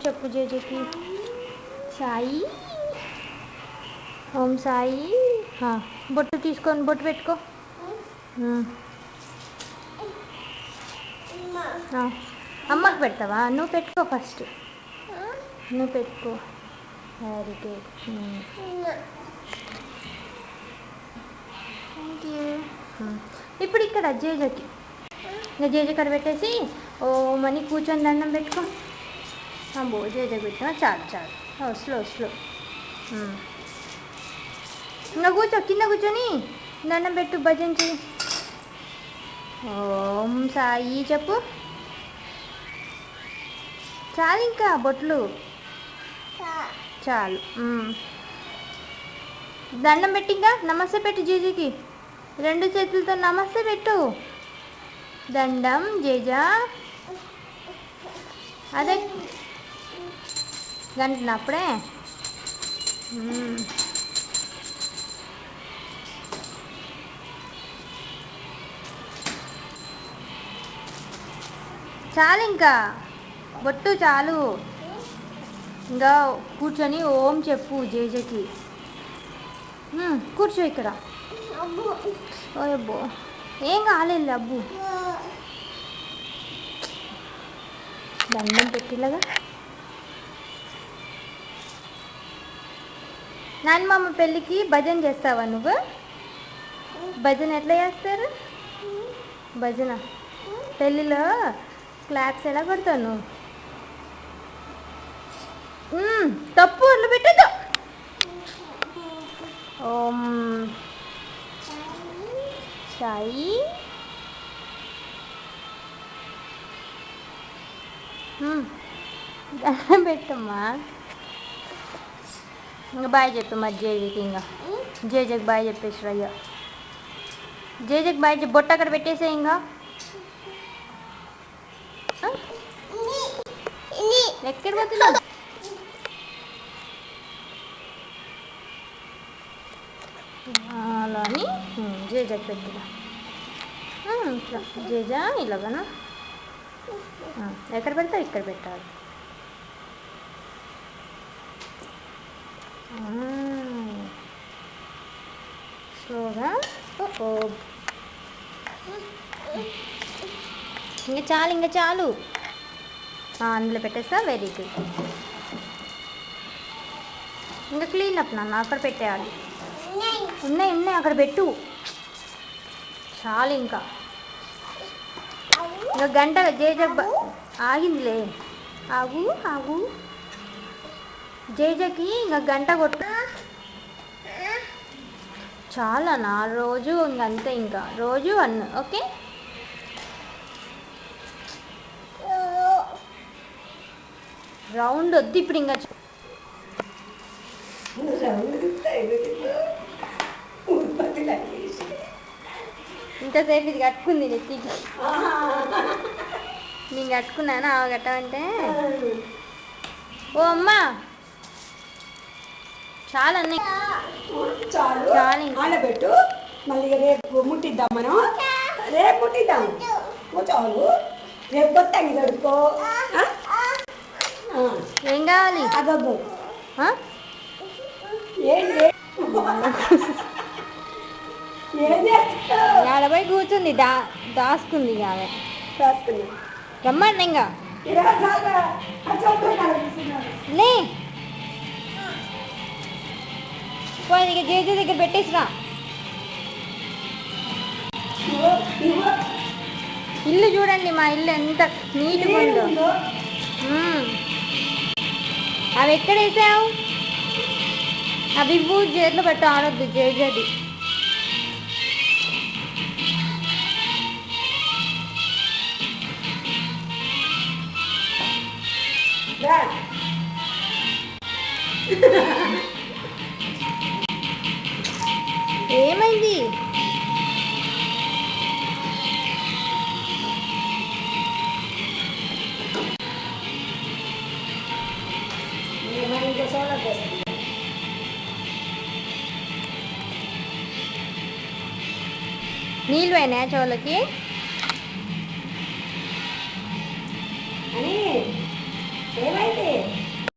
చెప్పు జేజేకి. సాయి ఓం సాయి. బొట్టు తీసుకొని బొట్టు పెట్టుకో. అమ్మకు పెడతావా? నువ్వు పెట్టుకో ఫస్ట్. నువ్వు పెట్టుకో. Very good. Thank you. ఇప్పుడు ఇక్కడ జేజకి ఇంకా జేజ కడ పెట్టేసి ఓం అని కూర్చొని దండం పెట్టుకో. అబ్బో జేజకి పెట్టినా చాలు చాలు. Slow slow. ఇంకా కూర్చో, కింద కూర్చొని దండం పెట్టు, భజన చెయ్యి. ఓం సాయి చెప్పు. చాలు ఇంకా బొట్లు చాలు. దండం పెట్టి ఇంకా నమస్తే పెట్టు జేజకి. 2 చేతులతో నమస్తే పెట్టు. దండం జేజ. అదే గంటనప్పుడే. చాలు ఇంకా బొట్టు చాలు. ఇంకా కూర్చొని ఓం చెప్పు జేజకి. కూర్చో ఇక్కడ. ఓ అబ్బో ఏం కాలేదు అబ్బు. దండం పెట్టిలాగా. నాన్నమ్మ పెళ్ళికి భజన చేస్తావా నువ్వు? భజన ఎట్లా చేస్తారు? భజన పెళ్ళిలో క్లాప్స్ ఎలా కొడతావు నువ్వు? తప్పు అట్లా పెట్టద్దు. ఓం సాయి. దండం పెట్టమ్మా. ఇంకా బాయ్ చెప్పు మరి జేజకి. ఇంకా జేజకి బాయ్ చెప్పేసి అయ్యా. జేజకి బాయ్ చెప్పి బొట్ట అక్కడ పెట్టేసే. ఇంకా ఎక్కడ పోతున్నా? అలా అని జేజకి పెట్టినా. ఇట్లా జేజ ఇలాగనా. ఎక్కడ పెడతావు? ఇక్కడ పెట్టాలి. స్లోగా. ఇంకా చాలు, ఇంకా చాలు. అందులో పెట్టేస్తా. Very good. ఇంకా క్లీన్ అప్ నాన్న అక్కడ పెట్టేయాలి. ఉన్నాయి ఉన్నాయి అక్కడ పెట్టు. చాలు ఇంకా. ఇంకా గంట జేజక్ ఆగిందిలే. ఆగు ఆగు. జేజకి ఇంకా గంట కొట్టు. చాలా నా రోజు ఇంకంతే. ఇంకా రోజు అన్ను. ఓకే రౌండ్ వద్దు ఇప్పుడు. ఇంకా ఇంతసేపు ఇది కట్టుకుంది నెత్తికి. నేను కట్టుకున్నాను. ఆమె కట్టమంటే ఓ అమ్మ చాలా అన్నీ చాలు. ఆడబెట్టు. మళ్ళీ రేపు ముట్టిద్దాం మనం. రేపు ముట్టిద్దాం. చాలు. రేపు కొత్త అంగి కడుక్కో. ఏం కావాలి? అబ్బబ్బు ఆడపై కూర్చుంది. దాసుకుంది. ఆమె రమ్మండి ఇంకా లే. పోయి జేజ దగ్గర పెట్టేసిరా. ఇల్లు చూడండి మా ఇల్లు ఎంత నీట్గా ఉందో. అవి ఎక్కడ వేసావు? అవి చేతిలో పెట్టు. ఆడొద్దు జేజది. ఏమైంది? నీళ్ళు అయినా చెవులకి? ఏమైంది?